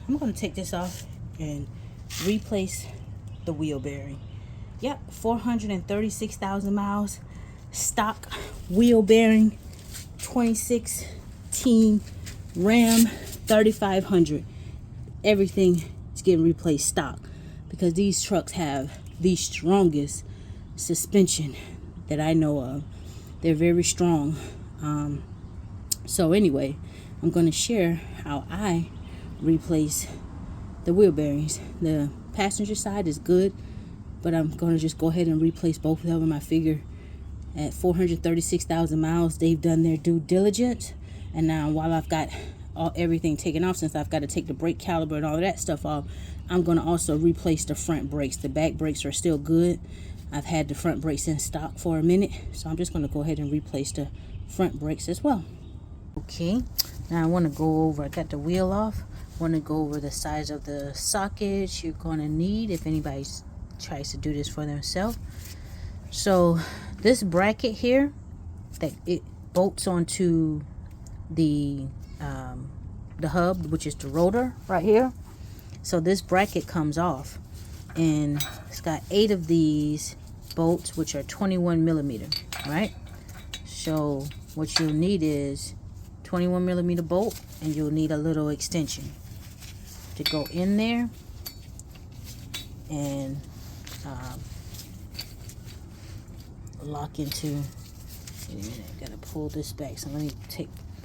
I'm going to take this off and replace the wheel bearing. Yep, 436,000 miles. Stock wheel bearing. 2016 Ram 3500. Everything is getting replaced stock because these trucks have the strongest suspension that I know of. They're very strong. So anyway, I'm going to share how I replace the wheel bearings. The passenger side is good, but I'm going to just go ahead and replace both of them. I figure at 436,000 miles, they've done their due diligence. And now while I've got everything taken off, since I've got to take the brake caliper and all of that stuff off, I'm going to also replace the front brakes. The back brakes are still good. I've had the front brakes in stock for a minute, so I'm just going to go ahead and replace the front brakes as well. Okay, now I want to go over, I got the wheel off, I want to go over the size of the sockets you're going to need if anybody tries to do this for themselves. So this bracket here, that it bolts onto the hub, which is the rotor right here. So this bracket comes off, and it's got 8 of these bolts, which are 21 millimeter, right? So what you'll need is 21 millimeter bolt, and you'll need a little extension to go in there and lock into. Wait a minute, I gotta pull this back. So let me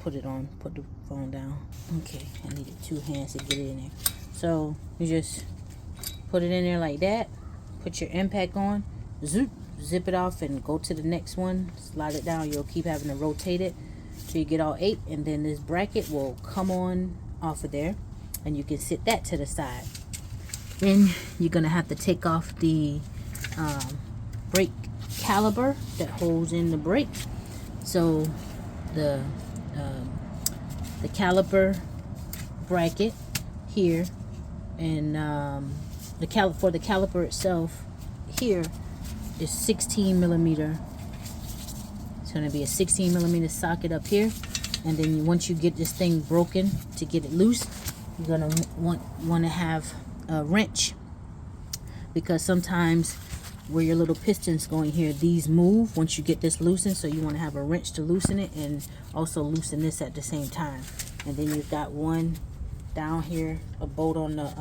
put it on, put the phone down. Okay, I needed 2 hands to get it in there. So you just put it in there like that, put your impact on, zip it off and go to the next one, slide it down. You'll keep having to rotate it till you get all 8, and then this bracket will come on off of there, and you can sit that to the side. Then you're gonna have to take off the brake caliper that holds in the brake. So the caliper bracket here, and for the caliper itself here is 16 millimeter. It's going to be a 16 millimeter socket up here, and then once you get this thing broken, to get it loose, you're going to want to have a wrench, because sometimes where your little piston's going here, these move once you get this loosened. So you want to have a wrench to loosen it, and also loosen this at the same time. And then you've got one down here, a bolt on the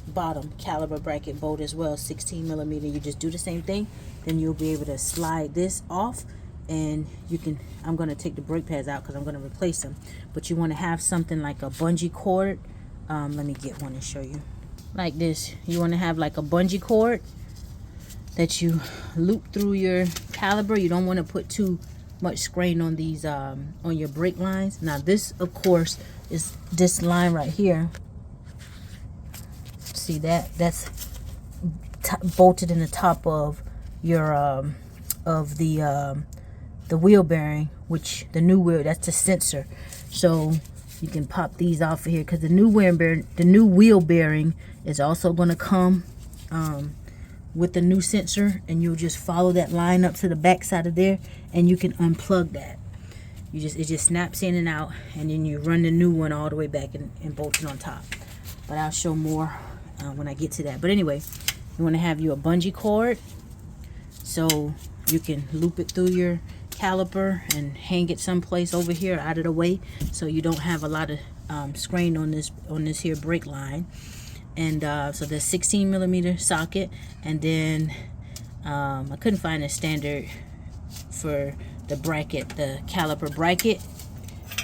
bottom, caliper bracket bolt as well, 16 millimeter. You just do the same thing, then you'll be able to slide this off, and you can, I'm going to take the brake pads out because I'm going to replace them, but you want to have something like a bungee cord. Let me get one and show you. Like this, you want to have like a bungee cord that you loop through your caliper. You don't want to put too much strain on these on your brake lines. Now this, of course, is this line right here. See that? That's bolted in the top of your of the wheel bearing, which the new wheel, that's the sensor. So you can pop these off of here, because the new wheel bearing is also going to come with the new sensor, and you'll just follow that line up to the back side of there, and you can unplug that. It just snaps in and out, and then you run the new one all the way back and bolt it on top. But I'll show more when I get to that. But anyway, you want to have you a bungee cord, so you can loop it through your caliper and hang it someplace over here out of the way, so you don't have a lot of strain on this here brake line. And so the 16 millimeter socket, and then I couldn't find a standard for the bracket, the caliper bracket,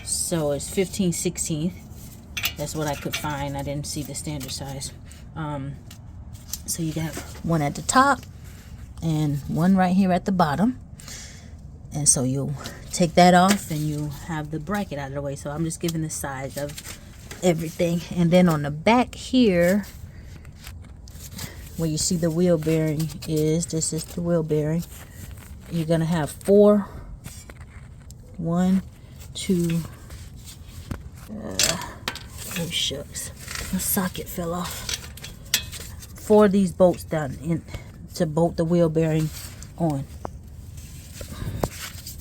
so it's 15/16. That's what I could find. I didn't see the standard size. So you got one at the top and one right here at the bottom, and so you'll take that off and you have the bracket out of the way. So I'm just giving the size of everything. And then on the back here, where you see the wheel bearing is, this is the wheel bearing. You're gonna have 4, 1, 2, oh shucks, the socket fell off. 4 of these bolts down in to bolt the wheel bearing on,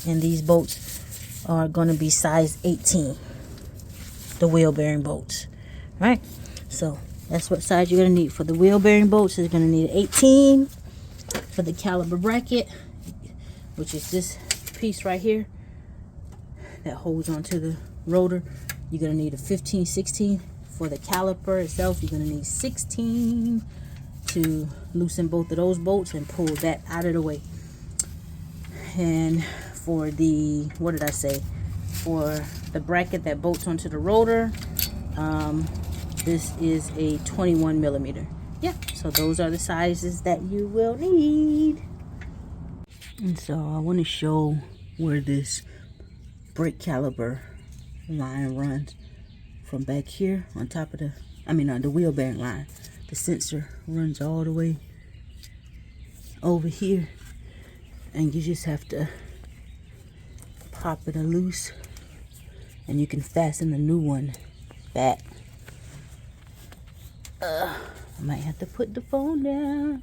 and these bolts are going to be size 18, the wheel bearing bolts, right? So that's what size you're going to need. For the wheel bearing bolts, you're going to need an 18. For the caliper bracket, which is this piece right here that holds onto the rotor, you're going to need a 15, 16. For the caliper itself, you're going to need 16 to loosen both of those bolts and pull that out of the way. And for the, what did I say? For the bracket that bolts onto the rotor, this is a 21 millimeter. Yeah, so those are the sizes that you will need. And so I want to show where this brake caliper line runs from back here on top of the, the wheel bearing line. The sensor runs all the way over here, and you just have to pop it loose, and you can fasten the new one back. I might have to put the phone down,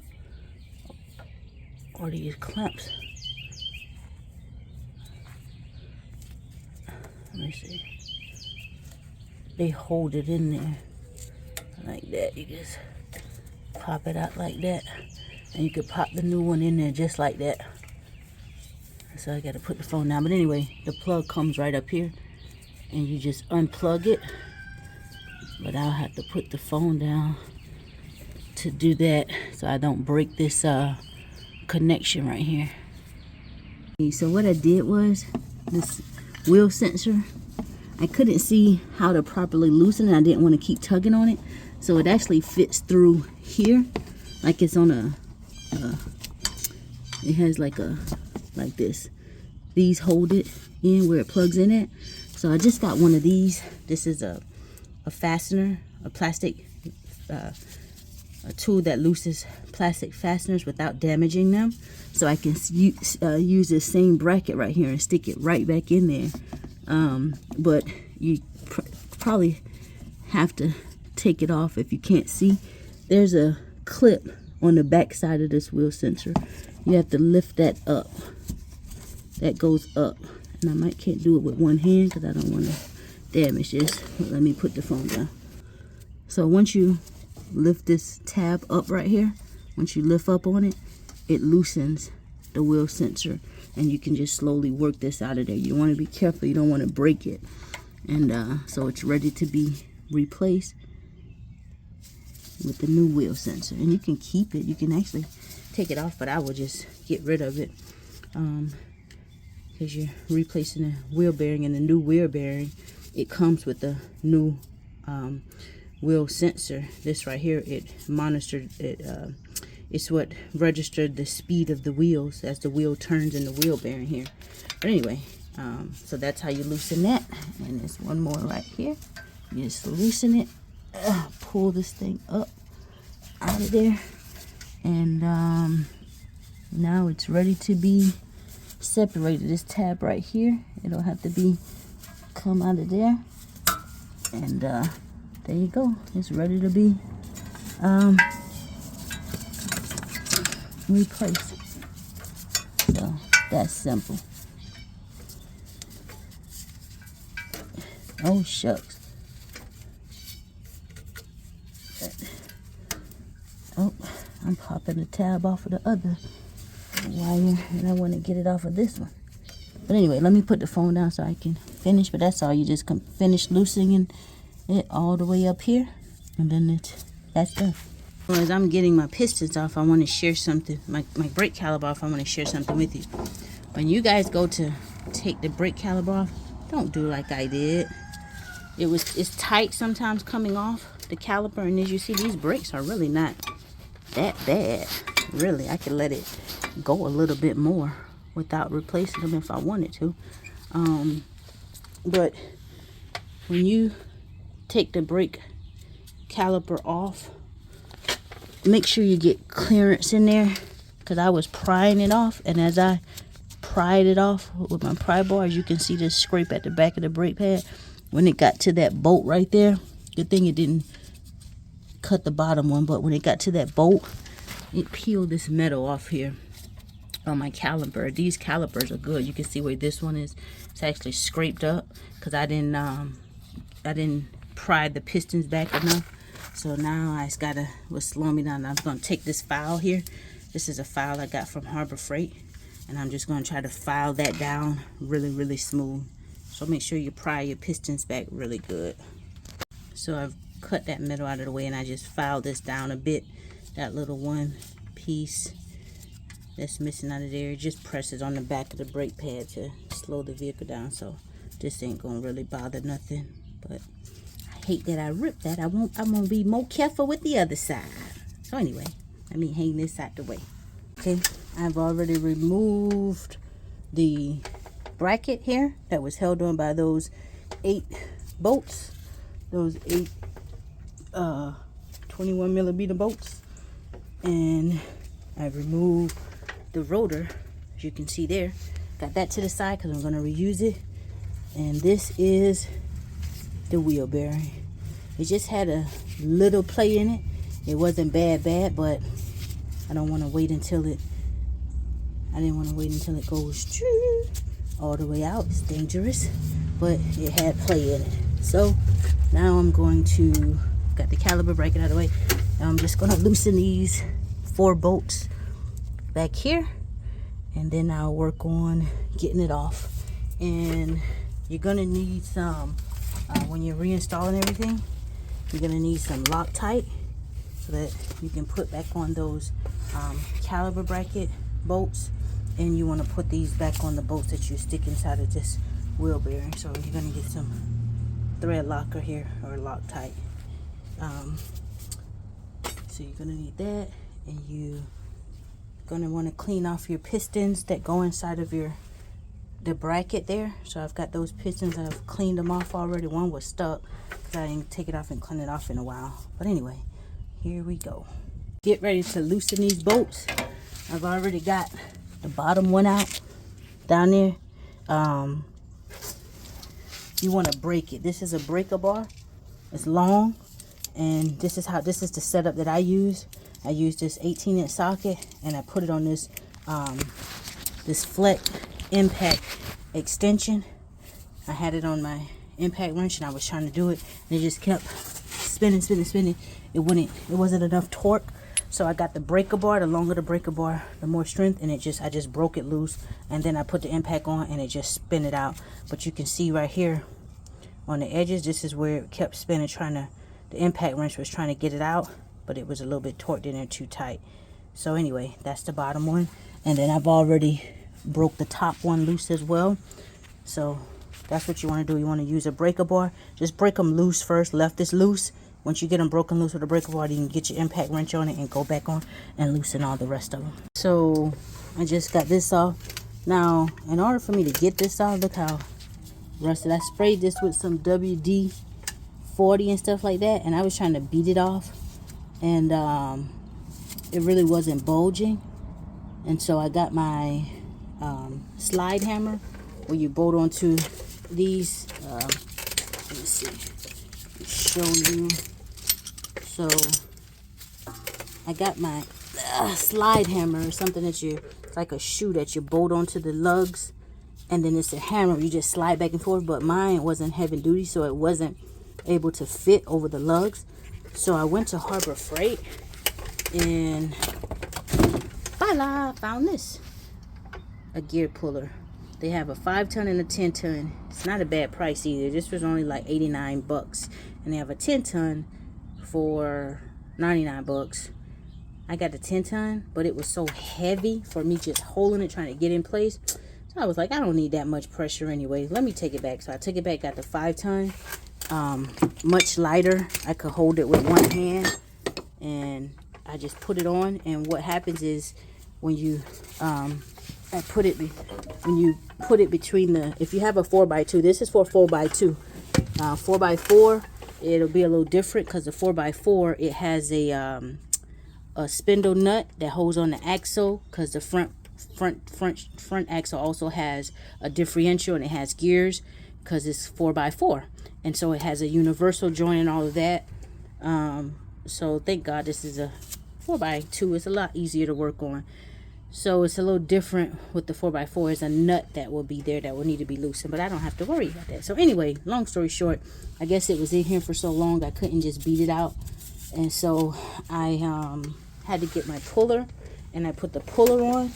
or these clamps. Let me see. They hold it in there like that. You just pop it out like that, and you could pop the new one in there just like that. So I got to put the phone down. But anyway, the plug comes right up here, and you just unplug it. But I'll have to put the phone down to do that, so I don't break this connection right here. So what I did was, this wheel sensor, I couldn't see how to properly loosen it. I didn't want to keep tugging on it, so it actually fits through here, like it's on a it has like this. These hold it in where it plugs in at. So I just got one of these. This is a fastener, a plastic a tool that loosens plastic fasteners without damaging them. So I can use this same bracket right here and stick it right back in there. But you probably have to take it off if you can't see. There's a clip on the back side of this wheel sensor. You have to lift that up. That goes up. And I can't do it with one hand because I don't want to damage this. But let me put the phone down. So once you lift this tab up right here, once you lift up on it, it loosens the wheel sensor, and you can just slowly work this out of there. You want to be careful, you don't want to break it. And so it's ready to be replaced with the new wheel sensor. And you can keep it, you can actually take it off, but I will just get rid of it because you're replacing the wheel bearing, and the new wheel bearing, it comes with the new wheel sensor. This right here, it monitored it. It's what registered the speed of the wheels as the wheel turns in the wheel bearing here. But anyway, so that's how you loosen that. And there's one more right here. You just loosen it, pull this thing up out of there, and now it's ready to be separated. This tab right here, it'll have to come out of there, and there you go. It's ready to be replaced. So that's simple. Oh shucks. Oh, I'm popping the tab off of the other wire, and I want to get it off of this one. But anyway, let me put the phone down so I can finish. But that's all. You just finish loosening it all the way up here, and then that's done. Well, as I'm getting my pistons off, I want to share something. My brake caliper off, I want to share something with you. When you guys go to take the brake caliper off, don't do like I did. It's tight sometimes coming off the caliper, and as you see, these brakes are really not that bad. Really, I could let it go a little bit more without replacing them if I wanted to. But when you take the brake caliper off, make sure you get clearance in there, because I was prying it off, and as I pried it off with my pry bar, as you can see this scrape at the back of the brake pad. When it got to that bolt right there, good thing it didn't cut the bottom one, but when it got to that bolt, it peeled this metal off here on my caliper. These calipers are good. You can see where this one is. It's actually scraped up because I didn't pry the pistons back enough. So now I just gotta, what's slowing me down, I'm gonna take this file here. This is a file I got from Harbor Freight, and I'm just gonna try to file that down really smooth. So make sure you pry your pistons back really good. So I've cut that middle out of the way, and I just filed this down a bit. That little one piece that's missing out of there, just presses on the back of the brake pad to slow the vehicle down. So this ain't gonna really bother nothing, but I hate that I ripped that. I'm gonna be more careful with the other side. So anyway, let me hang this out the way. Okay, I've already removed the bracket here that was held on by those 8 bolts, those 8 21 millimeter bolts, and I've removed the rotor, as you can see there. Got that to the side because I'm going to reuse it. And this is the wheel bearing. It just had a little play in it. It wasn't bad, but I don't want to wait until it, I didn't want to wait until it goes all the way out. It's dangerous, but it had play in it. So now I'm going to, got the caliper bracket out of the way. Now I'm just going to loosen these 4 bolts back here, and then I'll work on getting it off. And you're going to need some, when you're reinstalling everything, you're going to need some Loctite so that you can put back on those caliper bracket bolts. And you want to put these back on the bolts that you stick inside of this wheel bearing. So you're going to get some thread locker here, or Loctite. So you're going to need that, and you're going to want to clean off your pistons that go inside of the bracket there. So I've got those pistons, I've cleaned them off already. One was stuck because I didn't take it off and clean it off in a while. But anyway, here we go. Get ready to loosen these bolts. I've already got the bottom one out down there. You want to break it. This is a breaker bar. It's long, and this is the setup that I use. I use this 18-inch socket, and I put it on this this Flex impact extension. I had it on my impact wrench, and I was trying to do it, and it just kept spinning. It wasn't enough torque. So I got the breaker bar. The longer the breaker bar, the more strength, and I just broke it loose, and then I put the impact on, and it just spin it out. But you can see right here on the edges, this is where it kept spinning, the impact wrench was trying to get it out, but it was a little bit torqued in there too tight. So anyway, that's the bottom one, and then I've already broke the top one loose as well. So that's what you want to do. You want to use a breaker bar. Just break them loose first. Left this loose. Once you get them broken loose with a breaker bar, you can get your impact wrench on it and go back on and loosen all the rest of them. So I just got this off. Now, in order for me to get this off, look how rusted. I sprayed this with some WD-40 and stuff like that, and I was trying to beat it off, and it really wasn't bulging. And so I got my slide hammer, where you bolt onto these. Let me see. Show you. So I got my slide hammer, or something that it's like a shoe that you bolt onto the lugs, and then it's a hammer you just slide back and forth. But mine wasn't heavy duty, so it wasn't able to fit over the lugs. So I went to Harbor Freight, and voila, found this, a gear puller. They have a 5-ton and a 10-ton. It's not a bad price either. This was only like 89 bucks. And they have a 10-ton for 99 bucks. I got the 10-ton, but it was so heavy for me just holding it, trying to get in place. So I was like, I don't need that much pressure anyway. Let me take it back. So I took it back, got the 5-ton. Much lighter. I could hold it with one hand. And I just put it on. And what happens is when you... when you put it between the, if you have a 4x2, this is for 4x2. 4x4, it'll be a little different, because the 4x4, it has a spindle nut that holds on the axle, because the front axle also has a differential, and it has gears because it's 4x4, and so it has a universal joint and all of that. So thank God this is a 4x2. It's a lot easier to work on. So it's a little different with the 4x4. There's a nut that will be there that will need to be loosened, but I don't have to worry about that. So anyway, long story short, I guess it was in here for so long I couldn't just beat it out. And so I had to get my puller, and I put the puller on.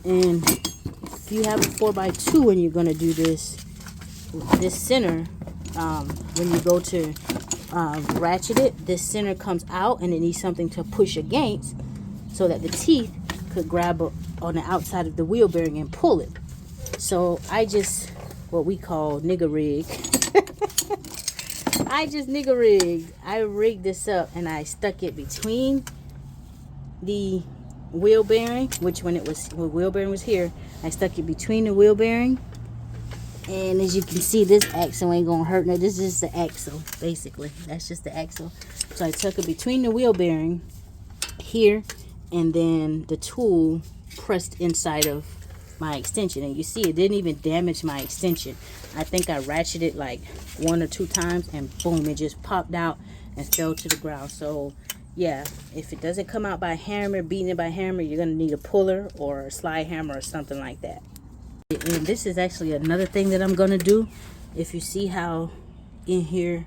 And if you have a 4x2 and you're going to do this center, when you go to ratchet it, this center comes out and it needs something to push against so that the teeth could grab on the outside of the wheel bearing and pull it. So I just, what we call nigger rig. I just nigger rigged. I rigged this up and I stuck it between the wheel bearing, which when wheel bearing was here, I stuck it between the wheel bearing. And as you can see, this axle ain't gonna hurt. No, this is the axle, basically. That's just the axle. So I tuck it between the wheel bearing here, and then the tool pressed inside of my extension. And you see, it didn't even damage my extension. I think I ratcheted like 1 or 2 times, and boom, it just popped out and fell to the ground. So yeah, if it doesn't come out by hammer, beating it by hammer, you're gonna need a puller or a slide hammer or something like that. And this is actually another thing that I'm gonna do. If you see how in here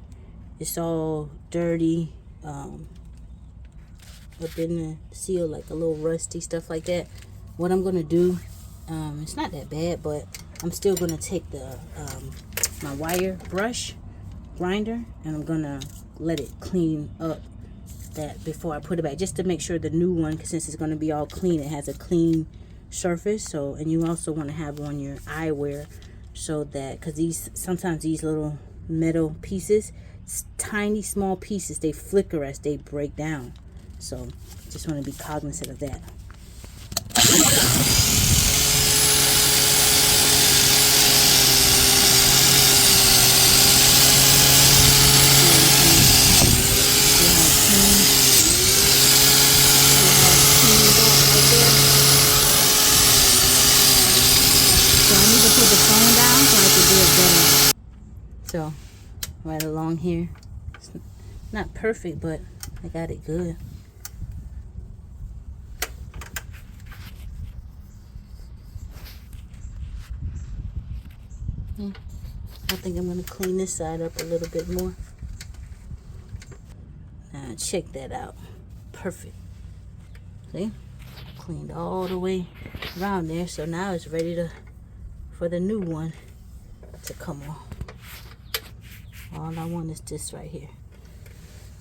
it's all dirty, up in the seal, like a little rusty stuff like that, what I'm gonna do, it's not that bad, but I'm still gonna take the my wire brush grinder, and I'm gonna let it clean up that before I put it back, just to make sure the new one, since it's gonna be all clean, it has a clean surface. So, and you also want to have on your eyewear, so that, because sometimes these little metal pieces, tiny small pieces, they flicker as they break down. So just want to be cognizant of that. So right along here, it's not perfect, but I got it good. I think I'm going to clean this side up a little bit more. Now check that out. Perfect. See? Cleaned all the way around there. So now it's ready for the new one to come off. All I want is this right here.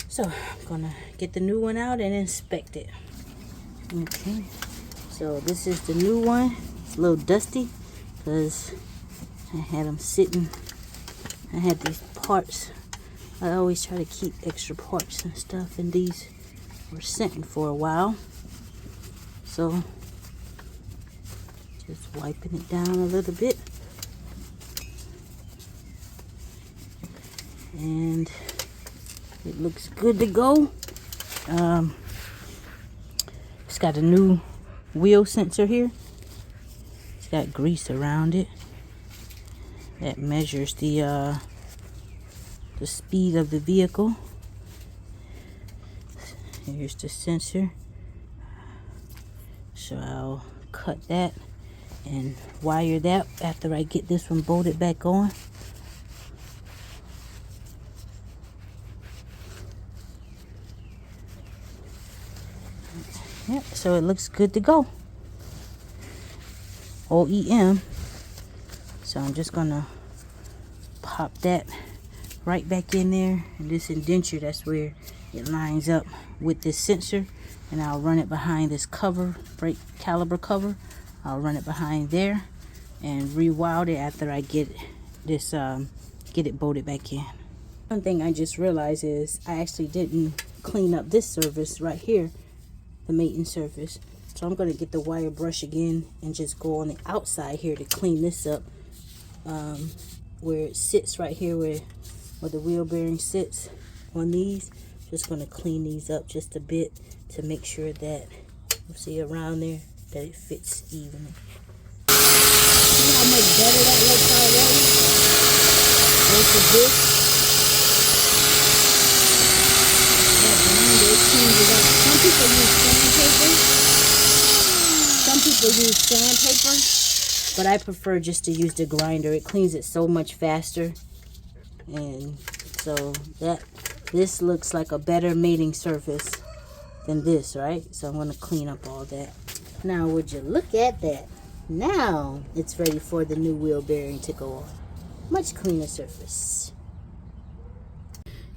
So I'm gonna get the new one out and inspect it. Okay, so this is the new one. It's a little dusty because I had them sitting. I had these parts. I always try to keep extra parts and stuff, and these were sitting for a while. So just wiping it down a little bit. And it looks good to go. It's got a new wheel sensor here. It's got grease around it that measures the speed of the vehicle. Here's the sensor. So I'll cut that and wire that after I get this one bolted back on. Yep, so it looks good to go. OEM. So I'm just gonna pop that right back in there. And this indenture, that's where it lines up with this sensor. And I'll run it behind this cover, brake caliper cover. I'll run it behind there and rewire it after I get this, get it bolted back in. One thing I just realized is I actually didn't clean up this surface right here, the mating surface. So I'm going to get the wire brush again and just go on the outside here to clean this up, where it sits right here, where the wheel bearing sits on these. Just going to clean these up just a bit to make sure that, you see around there, that it fits evenly. See how much better that looks already versus this? Some people use sandpaper, but I prefer just to use the grinder. It cleans it so much faster, and so that This looks like a better mating surface than this, right? So I'm going to clean up all that. Now, would you look at that? Now it's ready for the new wheel bearing to go on. Much cleaner surface.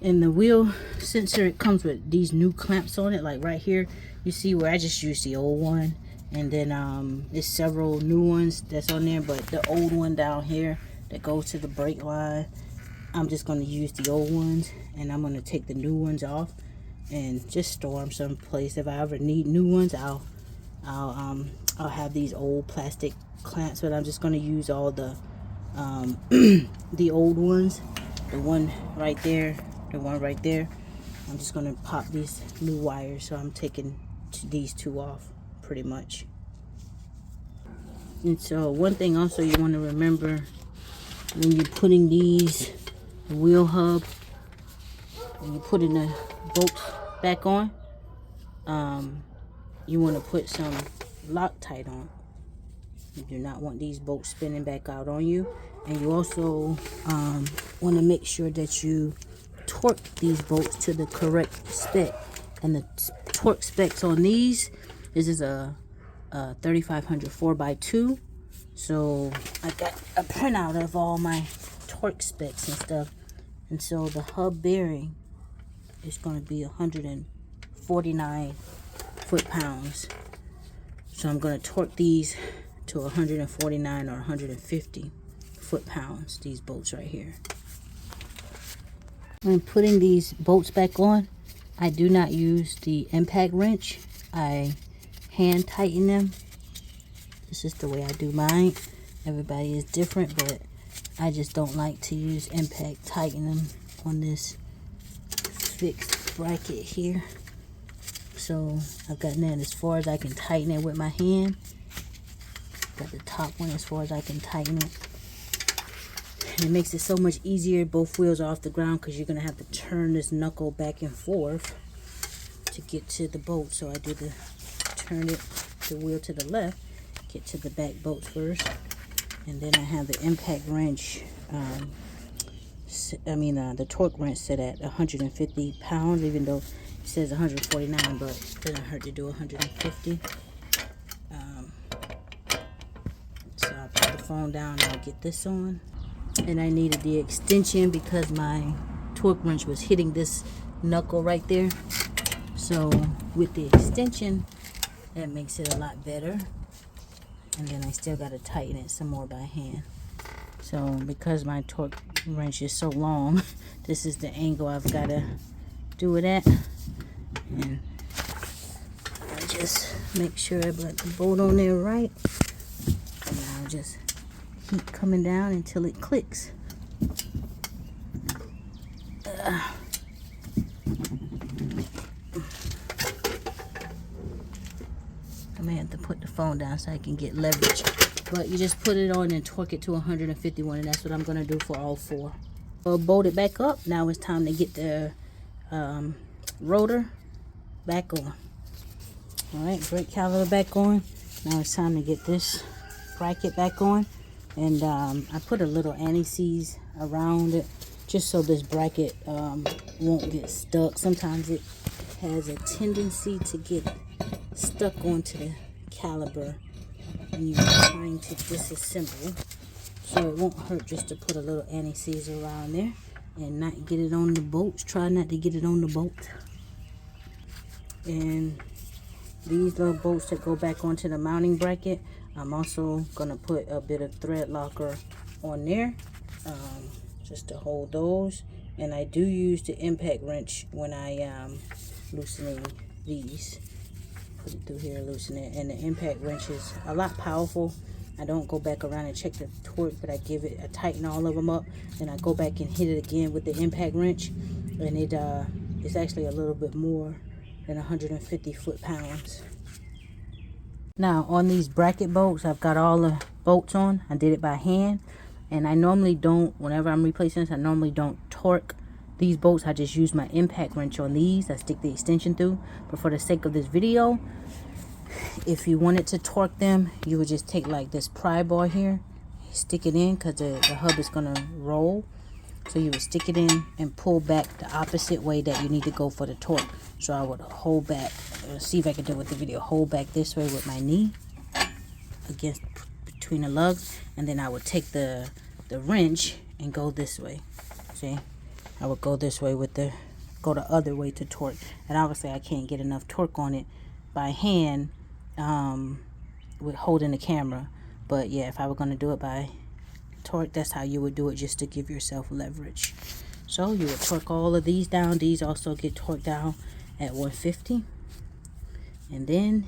And the wheel sensor, it comes with these new clamps on it. Like right here, you see where I just used the old one. And then there's several new ones that's on there. But the old one down here that goes to the brake line, I'm just going to use the old ones. And I'm going to take the new ones off and just store them someplace. If I ever need new ones, I'll have these old plastic clamps, but I'm just going to use all the the old ones. The one right there, the one right there. I'm just going to pop these new wires, so I'm taking these two off pretty much. And so one thing also you want to remember when you're putting these wheel hub, when you're putting the bolts back on, you want to put some Loctite on. You do not want these bolts spinning back out on you. And you also want to make sure that you torque these bolts to the correct spec. And the torque specs on these, this is a 3500 4x2. So I got a printout of all my torque specs and stuff. And so the hub bearing is going to be 149 foot-pounds. So I'm going to torque these to 149 or 150 foot-pounds, these bolts right here. When putting these bolts back on, I do not use the impact wrench. I hand tighten them. This is the way I do mine. Everybody is different, but I just don't like to use impact tighten them on this fixed bracket here. So I've gotten that as far as I can tighten it with my hand. Got the top one as far as I can tighten it. And it makes it so much easier. Both wheels are off the ground because you're going to have to turn this knuckle back and forth to get to the bolt. So I do turn the wheel to the left, get to the back bolts first. And then I have the impact wrench, the torque wrench set at 150 pounds, even though it says 149, but it doesn't hurt to do 150. So I'll put the phone down and I'll get this on. And I needed the extension because my torque wrench was hitting this knuckle right there. So with the extension, that makes it a lot better. And then I still got to tighten it some more by hand. So because my torque wrench is so long, this is the angle I've got to do it at. And I just make sure I put the bolt on there right. And I'll just keep coming down until it clicks. I may have to put the phone down so I can get leverage. But you just put it on and torque it to 151, and that's what I'm going to do for all four. So bolt it back up. Now it's time to get the rotor back on. Alright, brake caliper back on. Now it's time to get this bracket back on. And I put a little anti-seize around it just so this bracket won't get stuck. Sometimes it has a tendency to get stuck onto the caliper when you're trying to disassemble. So it won't hurt just to put a little anti-seize around there and not get it on the bolts. Try not to get it on the bolt. And these little bolts that go back onto the mounting bracket, I'm also going to put a bit of thread locker on there just to hold those. And I do use the impact wrench when I am loosening these. Put it through here, loosen it. And the impact wrench is a lot powerful. I don't go back around and check the torque, but I tighten all of them up. Then I go back and hit it again with the impact wrench. And it's actually a little bit more than 150 foot-pounds. Now on these bracket bolts, I've got all the bolts on. I did it by hand, and I normally don't, whenever I'm replacing this, I normally don't torque these bolts. I just use my impact wrench on these. I stick the extension through, but for the sake of this video, if you wanted to torque them, you would just take like this pry bar here, stick it in because the hub is gonna roll, So you would stick it in and pull back the opposite way that you need to go for the torque. So I would hold back, see if I can do it with the video, hold back this way with my knee against between the lugs, and then I would take the wrench and go this way. See, I would go this way with go the other way to torque. And obviously I can't get enough torque on it by hand with holding the camera. But yeah, if I were going to do it by torque, that's how you would do it, just to give yourself leverage. So you would torque all of these down. These also get torqued down at 150. And then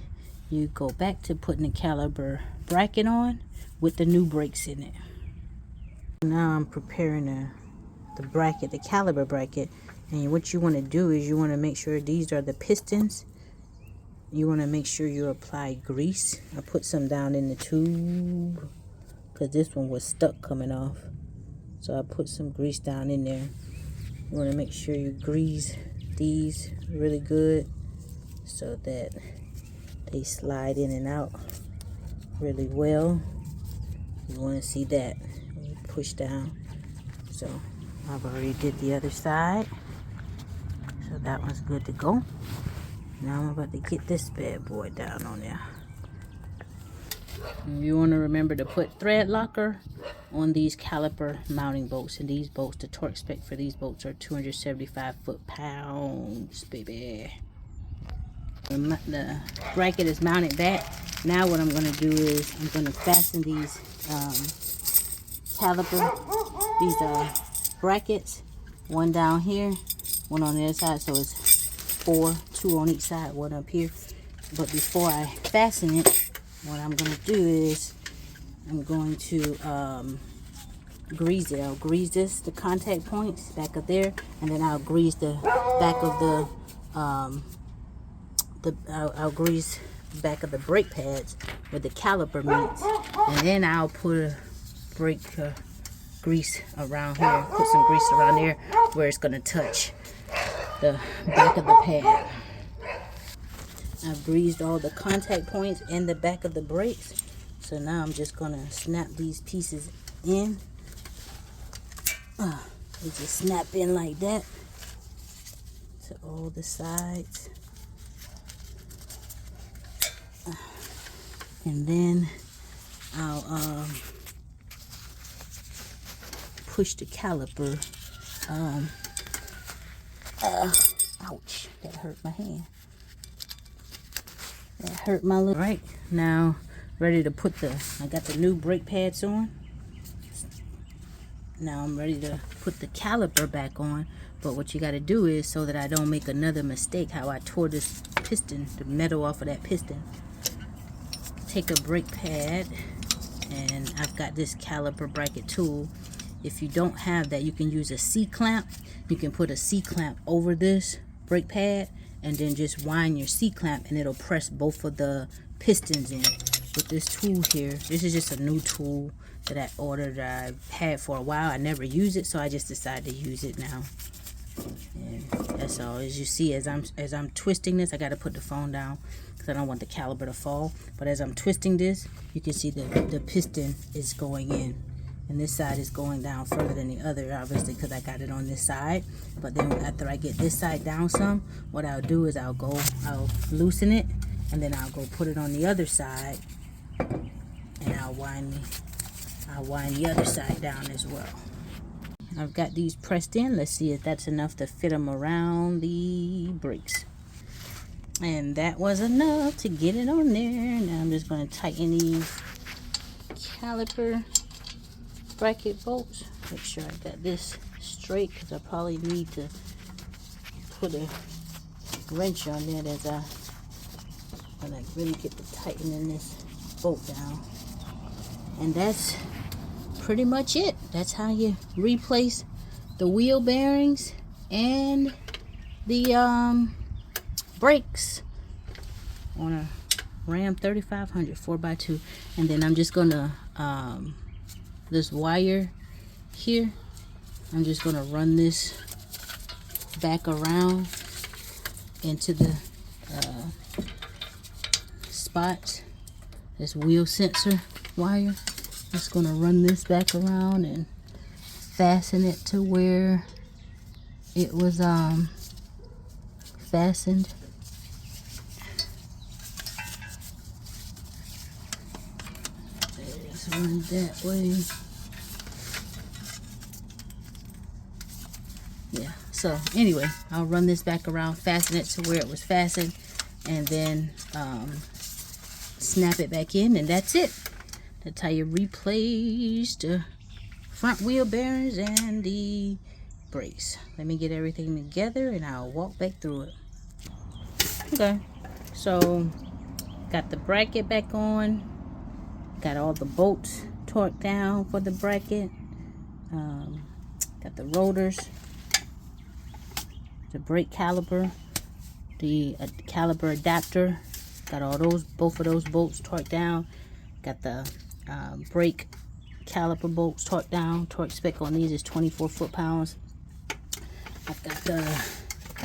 you go back to putting the caliper bracket on with the new brakes in it. Now I'm preparing the bracket, the caliper bracket. And what you want to do is you want to make sure these are the pistons. You want to make sure you apply grease. I put some down in the tube because this one was stuck coming off. So I put some grease down in there. You want to make sure you grease these really good so that they slide in and out really well. You want to see that when you push down. So I've already did the other side. So that one's good to go. Now I'm about to get this bad boy down on there. You want to remember to put thread locker on these caliper mounting bolts. And these bolts, the torque spec for these bolts are 275 foot-pounds, baby. The bracket is mounted back. Now what I'm going to do is I'm going to fasten these brackets. One down here, one on the other side. So it's 4, 2 on each side, one up here. But before I fasten it, what I'm going to do is I'm going to grease it. I'll grease the contact points back up there, and then I'll grease the back of I'll grease the back of the brake pads where the caliper meets, and then I'll put a brake grease around here, put some grease around there where it's going to touch the back of the pad. I've greased all the contact points in the back of the brakes. So now I'm just going to snap these pieces in. They just snap in like that to all the sides. And then I'll push the caliper. Ouch, that hurt my hand. That hurt my little. Right, now ready to put I got the new brake pads on. Now I'm ready to put the caliper back on. But what you got to do is, so that I don't make another mistake, how I tore this piston, the metal off of that piston. Take a brake pad, and I've got this caliper bracket tool. If you don't have that, you can use a C-clamp. You can put a C-clamp over this brake pad and then just wind your C-clamp, and it'll press both of the pistons in. With this tool here, this is just a new tool that I ordered, that I've had for a while. I never use it, so I just decided to use it now. And that's all. As you see, as I'm twisting this, I got to put the phone down because I don't want the caliper to fall. But as I'm twisting this, you can see the piston is going in. And this side is going down further than the other, obviously, because I got it on this side. But then after I get this side down some, what I'll do is I'll loosen it, and then I'll go put it on the other side, and I'll wind the other side down as well. I've got these pressed in. Let's see if that's enough to fit them around the brakes. And that was enough to get it on there. Now I'm just going to tighten these caliper bracket bolts. Make sure I got this straight, because I probably need to put a wrench on there as when I really get to tightening this bolt down. And that's pretty much it. That's how you replace the wheel bearings and the brakes on a Ram 3500 4x2. And then I'm just gonna this wire here, I'm just gonna run this back around into the spots. This wheel sensor wire, just gonna run this back around and fasten it to where it was fastened. Let's run that way. Yeah, so anyway, I'll run this back around, fasten it to where it was fastened, and then snap it back in, and that's it. That's how you replace the front wheel bearings and the brakes. Let me get everything together and I'll walk back through it. Okay, so got the bracket back on, got all the bolts torqued down for the bracket, got the rotors, the brake caliper, the caliper adapter, got all those, both of those bolts torqued down, got the brake caliper bolts torqued down. Torque spec on these is 24 foot-pounds. I've got the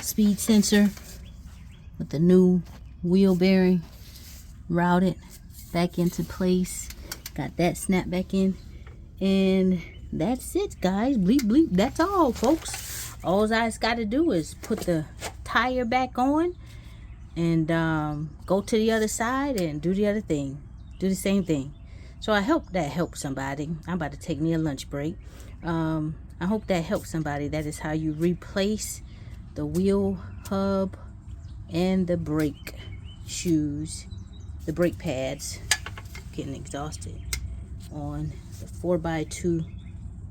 speed sensor with the new wheel bearing routed back into place. Got that snapped back in, and that's it, guys. Bleep bleep, that's all, folks. All I just got to do is put the tire back on and go to the other side and do the other thing, do the same thing. So I hope that helps somebody. I'm about to take me a lunch break. I hope that helps somebody. That is how you replace the wheel hub and the brake shoes, the brake pads. Getting exhausted on the 4x2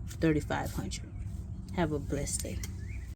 3500. Have a blessed day.